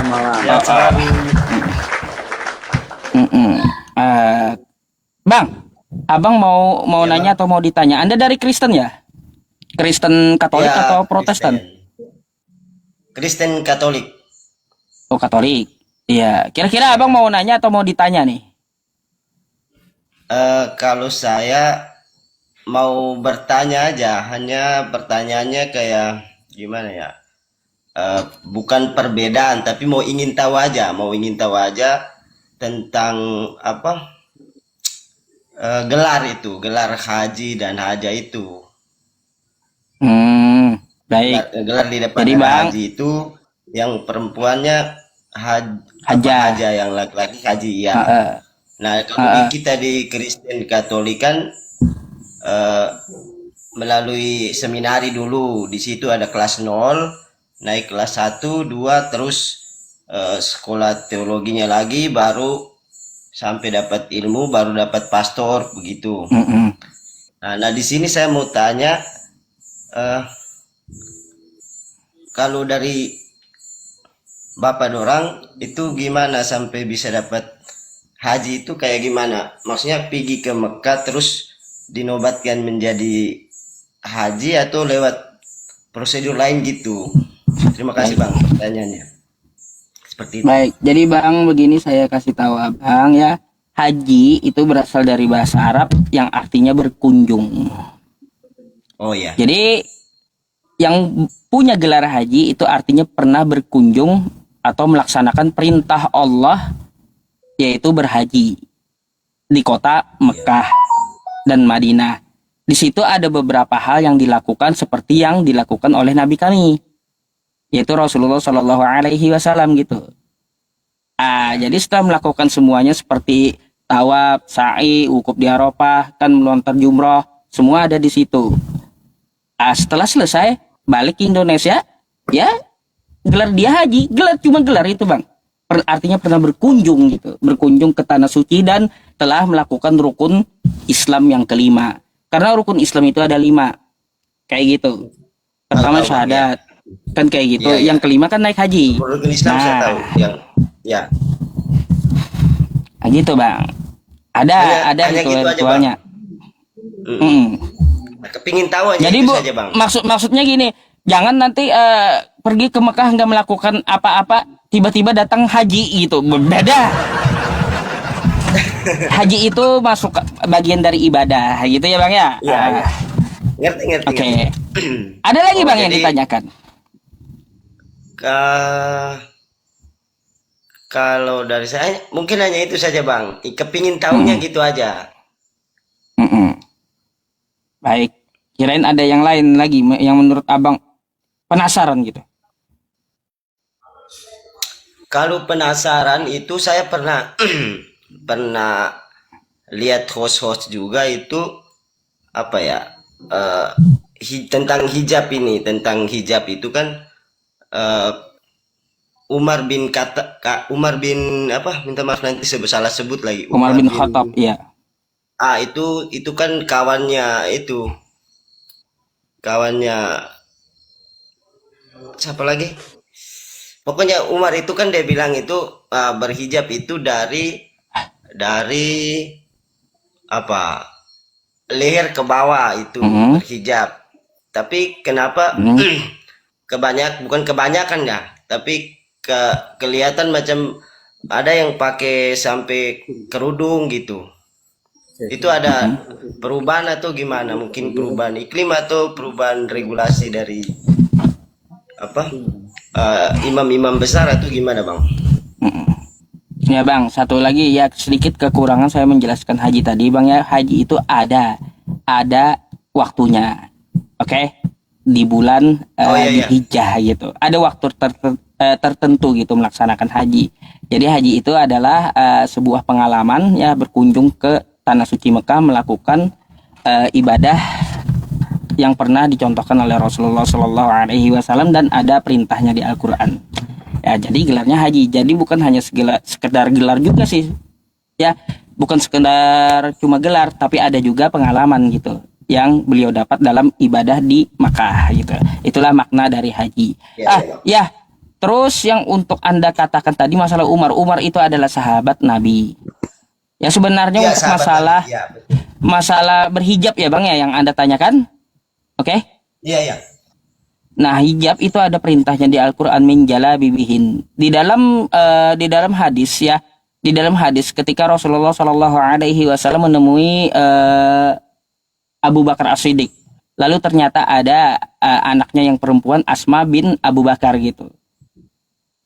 malam. Sehat selalu. Mm-mm. Eh, Bang, abang mau Ya bang. nanya atau mau ditanya? Anda dari Kristen ya? Kristen Katolik atau Ya Protestan? Kristen Katolik. Oh, Katolik. Iya. Kira-kira abang Ya. mau nanya atau mau ditanya nih? Kalau saya mau bertanya aja, hanya pertanyaannya kayak gimana ya? Bukan perbedaan, tapi mau ingin tahu aja tentang apa? Gelar haji dan haja itu. Hmm, Gelar, baik. gelar di Jadi depan ada bang, haji itu, yang perempuannya haja. haja, yang laki-laki haji ya. Heeh, Nah, kalau heeh. kita di Kristen Katolik kan eh, melalui seminari dulu. Di situ ada kelas nol, naik kelas satu 2 terus sekolah teologinya lagi, baru sampai dapat ilmu, baru dapat pastor begitu. Mm-mm. Nah, di sini saya mau tanya, eh, kalau dari Bapak dorang itu gimana sampai bisa dapat haji itu kayak gimana? Maksudnya pergi ke Mekah terus dinobatkan menjadi haji atau lewat prosedur lain gitu? Terima kasih Baik, Bang pertanyaannya. Seperti itu. baik. Jadi bang, begini saya kasih tahu abang ya. Haji itu berasal dari bahasa Arab yang artinya berkunjung. Oh ya. Jadi yang punya gelar haji itu artinya pernah berkunjung atau melaksanakan perintah Allah, yaitu berhaji di kota Iya. Mekah dan Madinah. Di situ ada beberapa hal yang dilakukan seperti yang dilakukan oleh Nabi kami, yaitu Rasulullah Shallallahu Alaihi Wasallam gitu. Iya. Jadi setelah melakukan semuanya seperti tawaf, sa'i, wukuf di Arafah, kan melontar jumroh, semua ada di situ. Setelah selesai balik ke Indonesia, ya gelar dia haji, cuma gelar itu bang. Artinya pernah berkunjung gitu, berkunjung ke tanah suci dan telah melakukan rukun Islam yang kelima. Karena rukun Islam itu ada 5, kayak gitu. Pertama Tahu Bang ya. syahadat, kan kayak gitu. Iya, Yang ya. kelima kan naik haji. Rukun Islam saya Nah, tahu yang ya. gitu bang. Ada Hanya gitu aja Bang. ritual-ritualnya. Mm-mm. Mm. Nah, kepingin tahu aja Jadi itu bu, saja Bang. maksudnya gini, jangan nanti pergi ke Mekah nggak melakukan apa-apa, tiba-tiba datang haji gitu, berbeda. Haji itu masuk bagian dari ibadah, gitu ya bang ya. Iya, iya. Ngerti, ngerti, Oke. ngerti. Ada lagi Oh, bang yang jadi ditanyakan? Ka- kalau dari saya mungkin hanya itu saja Bang. Kepingin tahunya Mm-mm. gitu aja. Mm-mm. Baik. Kirain ada yang lain lagi yang menurut abang penasaran gitu. Kalau penasaran itu saya pernah pernah lihat host-host juga itu apa ya, eh, tentang hijab ini, tentang hijab itu kan, eh, Umar bin apa, minta maaf nanti salah sebut lagi, Umar Umar bin bin, Khattab, ya. itu kan kawannya siapa lagi, pokoknya Umar itu kan dia bilang itu, berhijab itu dari apa, leher ke bawah itu Mm-mm. berhijab. Tapi kenapa Mm. bukan kebanyakan ya, tapi kelihatan macam ada yang pakai sampai kerudung gitu. Itu ada Mm-mm. perubahan atau gimana? Mungkin perubahan iklim atau perubahan regulasi dari apa, imam-imam besar atau gimana Bang? Mm-mm. Ya bang, satu lagi ya, sedikit kekurangan saya menjelaskan haji tadi bang ya. Haji itu ada waktunya, oke? Di bulan Oh iya, iya. Dzulhijjah gitu. Ada waktu tertentu gitu melaksanakan haji. Jadi haji itu adalah sebuah pengalaman ya, berkunjung ke tanah suci Mekah, melakukan ibadah yang pernah dicontohkan oleh Rasulullah Shallallahu Alaihi Wasallam dan ada perintahnya di Al-Quran. Ya, jadi gelarnya haji. Jadi bukan hanya sekedar gelar juga sih. Ya, bukan sekedar cuma gelar, tapi ada juga pengalaman gitu yang beliau dapat dalam ibadah di Makkah gitu. Itulah makna dari haji. Ya, ya, Bang. Ya, Terus yang untuk Anda katakan tadi masalah Umar, Umar itu adalah sahabat Nabi. Ya sebenarnya Iya, untuk sahabat masalah Nabi. Iya, betul. masalah berhijab ya Bang ya yang Anda tanyakan. Oke? Iya, iya. Nah, hijab itu ada perintahnya di Al-Qur'an min jalabibihin. Di dalam hadis ya, di dalam hadis ketika Rasulullah Shallallahu alaihi wasallam menemui Abu Bakar As-Siddiq. Lalu ternyata ada anaknya yang perempuan Asma bin Abu Bakar gitu.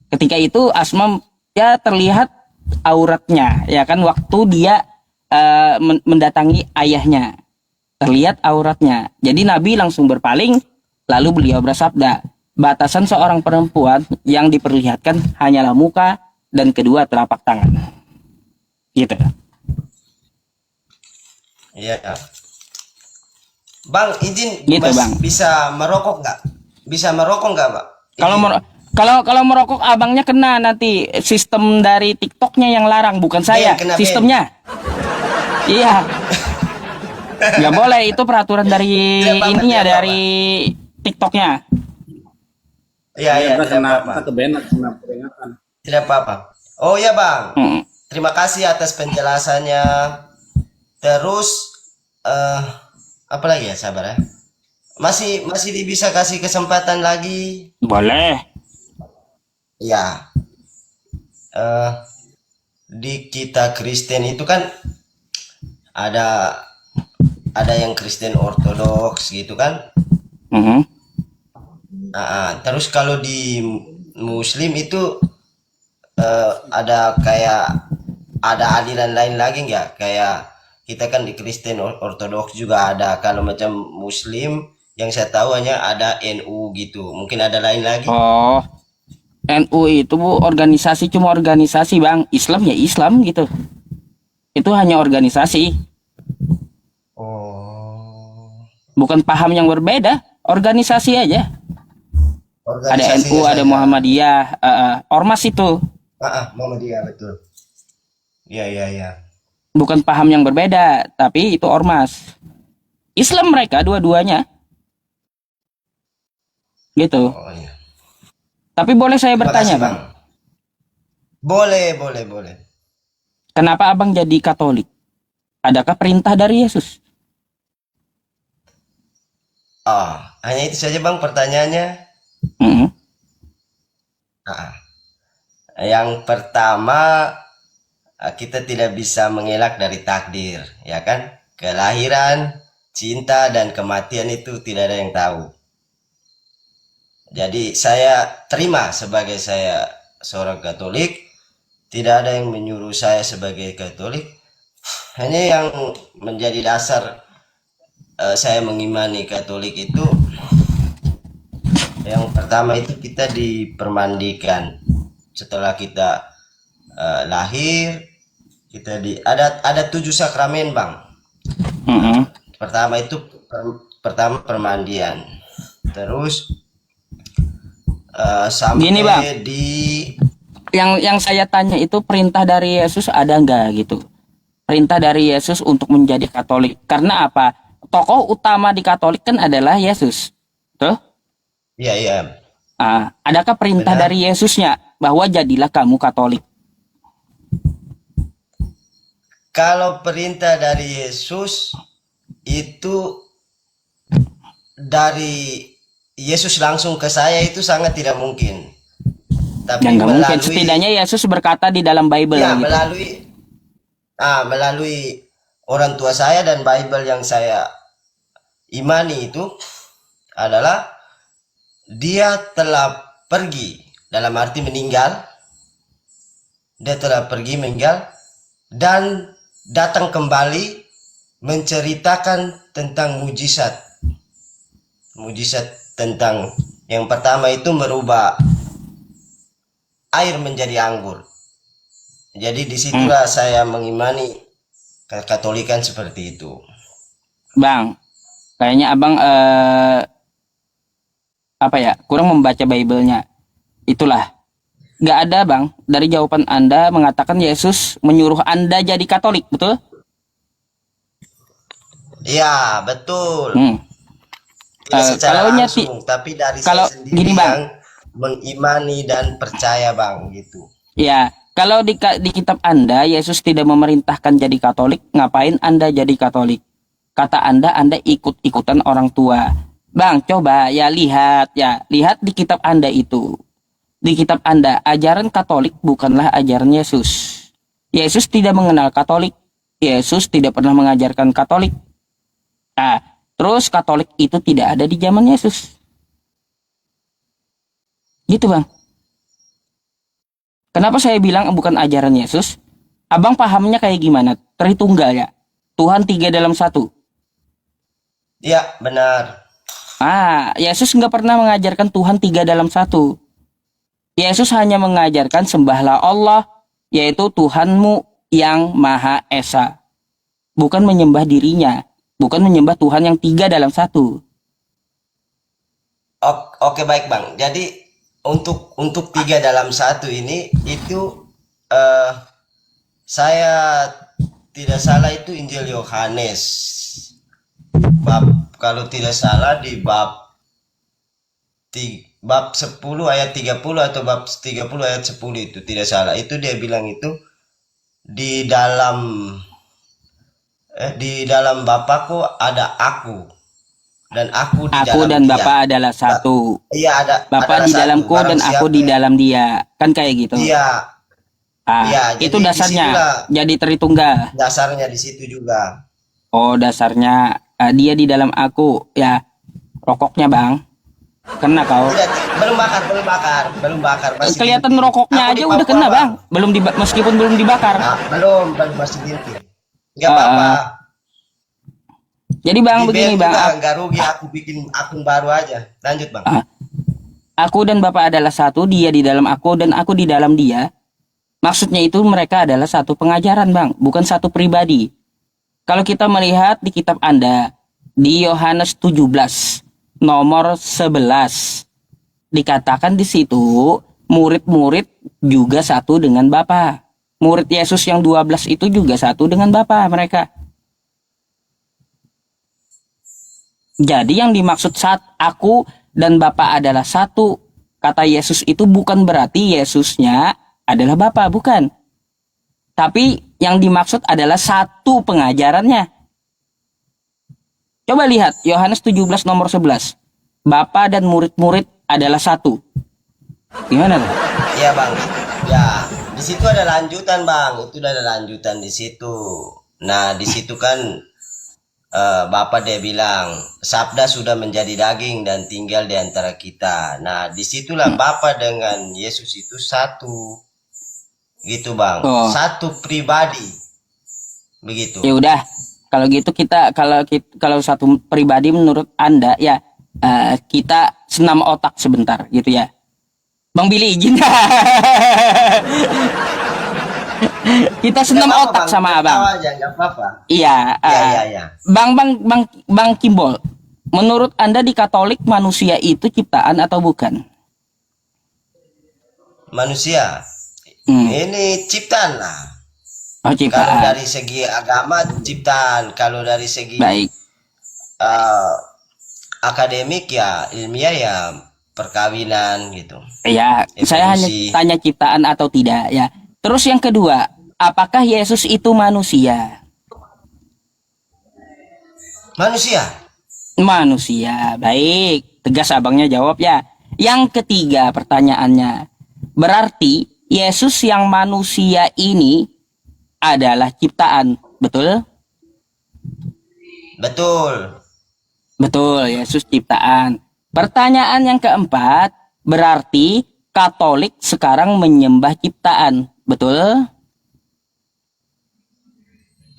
Ketika itu Asma ya terlihat auratnya ya kan waktu dia mendatangi ayahnya. Terlihat auratnya. Jadi Nabi langsung berpaling lalu beliau bersabda, batasan seorang perempuan yang diperlihatkan hanyalah muka dan kedua telapak tangan. Gitu. Iya. Bang, izin Gitu, Mas Bang. bisa merokok nggak? Bisa merokok nggak, Pak? Kalau Izin. kalau merokok abangnya kena nanti sistem dari TikToknya yang larang bukan saya Kena ban. sistemnya. Iya. Nggak boleh itu peraturan dari Tidak apa-apa, ininya tidak dari TikToknya. Iya, iya, Kita tidak kena apa-apa. kita ke band kena peringatan. Tidak apa-apa. Oh ya, Bang. Hmm. Terima kasih atas penjelasannya. Terus apa lagi ya, sabar ya. Masih bisa kasih kesempatan lagi? Boleh. Ya. Eh, di kita Kristen itu kan ada yang Kristen Ortodoks gitu kan. Mhm. Terus kalau di Muslim itu ada kayak ada aliran lain lagi nggak? Kayak kita kan di Kristen Ortodoks juga ada. Kalau macam Muslim yang saya tahu hanya ada NU gitu. Mungkin ada lain lagi. Oh, NU itu Bu, organisasi cuma organisasi Bang. Islam ya Islam gitu. Itu hanya organisasi, Oh, bukan paham yang berbeda. Organisasi aja. Ada organisasinya NU, ada saja. Muhammadiyah, ormas itu. Muhammadiyah betul. Iya, iya, iya. Bukan paham yang berbeda, tapi itu ormas. Islam mereka dua-duanya. Gitu. Oh iya. Tapi boleh saya Terima bertanya, kasih, Bang. Boleh, boleh, boleh. Kenapa Abang jadi Katolik? Adakah perintah dari Yesus? Hanya itu saja Bang pertanyaannya. Mhm. Ah, yang pertama, kita tidak bisa mengelak dari takdir, ya kan? Kelahiran, cinta, dan kematian itu tidak ada yang tahu. Jadi saya terima sebagai saya seorang Katolik, tidak ada yang menyuruh saya sebagai Katolik. Hanya yang menjadi dasar saya mengimani Katolik itu, yang pertama itu kita dipermandikan setelah kita lahir. Kita ada 7 sakramen Bang. Mhm. Pertama itu pertama permandian. Terus sampai Gini, Bang. di Yang saya tanya itu perintah dari Yesus ada nggak gitu? Perintah dari Yesus untuk menjadi Katolik. Karena apa? Tokoh utama di Katolik kan adalah Yesus. Tuh. ya, ya. Adakah perintah Benar. dari Yesusnya bahwa jadilah kamu Katolik? Kalau perintah dari Yesus itu dari Yesus langsung ke saya itu sangat tidak mungkin. Tapi Yang nggak mungkin. Setidaknya Yesus berkata di dalam Bible. ya, gitu. melalui orang tua saya dan Bible yang saya imani itu adalah dia telah pergi, dalam arti meninggal. Dia telah pergi meninggal dan datang kembali menceritakan tentang mujizat. Mujizat tentang yang pertama itu merubah air menjadi anggur. Jadi disitulah saya mengimani Katolikan seperti itu. Bang, kayaknya abang kurang membaca Bible-nya. Itulah, nggak ada bang dari jawaban Anda mengatakan Yesus menyuruh Anda jadi Katolik, betul? Ya, betul. Hmm. Tidak secara Kalau langsung, tapi dari kalau saya sendiri gini, Bang. yang mengimani dan percaya bang gitu. Ya, kalau di kitab Anda Yesus tidak memerintahkan jadi Katolik, ngapain Anda jadi Katolik? Kata Anda ikut-ikutan orang tua. Bang, coba ya lihat di kitab Anda itu. Di kitab Anda, ajaran Katolik bukanlah ajaran Yesus. Yesus tidak mengenal Katolik. Yesus tidak pernah mengajarkan Katolik. Nah, terus Katolik itu tidak ada di zaman Yesus. Gitu, Bang. Kenapa saya bilang bukan ajaran Yesus? Abang pahamnya kayak gimana? Tritunggal ya? Tuhan 3 dalam 1. Iya benar. Yesus nggak pernah mengajarkan Tuhan 3 dalam 1. Yesus hanya mengajarkan sembahlah Allah, yaitu Tuhanmu yang Maha Esa. Bukan menyembah dirinya. Bukan menyembah Tuhan yang 3 dalam 1. Oke baik bang. Jadi untuk 3 dalam 1 ini itu saya tidak salah itu Injil Yohanes bab, kalau tidak salah di bab 10 ayat 30 atau bab 30 ayat 10 itu tidak salah. Itu dia bilang itu di dalam Bapakku ada aku dan aku di Aku dalam dan dia. Bapa adalah satu. Iya Bapa adalah di satu. dalamku Barang dan aku siapa di dalam dia. Kan kayak gitu. Iya, iya. Itu Jadi dasarnya. disitulah Jadi Tritunggal. dasarnya di situ juga. Oh, dasarnya dia di dalam aku. Ya, rokoknya bang. Kena kau. Tidak, belum bakar. Masih Kelihatan binti. rokoknya Aku aja di udah Papua, kena Bang. bang. Meskipun belum dibakar. Belum masih binti. Enggak Ah, apa-apa. ah. Jadi bang Di begini BM bang. juga nggak rugi, aku bikin akun baru aja. Lanjut bang. Aku dan Bapa adalah satu. Dia di dalam aku dan aku di dalam dia. Maksudnya itu mereka adalah satu pengajaran bang. Bukan satu pribadi. Kalau kita melihat di kitab Anda. Di Yohanes 17. Nomor 11. Dikatakan di situ. Murid-murid juga satu dengan Bapa. Murid Yesus yang 12 itu juga satu dengan Bapa mereka. Jadi yang dimaksud saat aku dan Bapa adalah satu. Kata Yesus itu bukan berarti Yesusnya adalah Bapa, bukan. Tapi yang dimaksud adalah satu pengajarannya. Coba lihat Yohanes 17 nomor 11. Bapa dan murid-murid adalah satu. Gimana tuh? Iya bang. Ya, di situ ada lanjutan bang. Itu ada lanjutan di situ. Nah, di situ kan Bapak dia bilang, Sabda sudah menjadi daging dan tinggal di antara kita. Nah, disitulah Bapak dengan Yesus itu satu, gitu bang, satu pribadi, begitu. Ya udah, kalau gitu kalau satu pribadi menurut Anda ya kita senam otak sebentar, gitu ya. Bang Billy izin. Kita senam otak bang, sama abang. Aja, gak apa-apa. Iya. Iya. Bang Kimbol, menurut Anda di Katolik manusia itu ciptaan atau bukan? Manusia. Ini ciptaan lah. Oh, ciptaan. Kalau dari segi agama ciptaan, kalau dari segi akademik ya ilmiah ya perkawinan gitu. Ya, saya hanya tanya ciptaan atau tidak ya. Terus yang kedua, apakah Yesus itu manusia? Manusia, baik. Tegas abangnya jawab ya. Yang ketiga pertanyaannya, berarti Yesus yang manusia ini adalah ciptaan, betul? Betul, Yesus ciptaan. Pertanyaan yang keempat, berarti Katolik sekarang menyembah ciptaan, betul?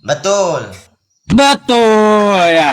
Betul ya.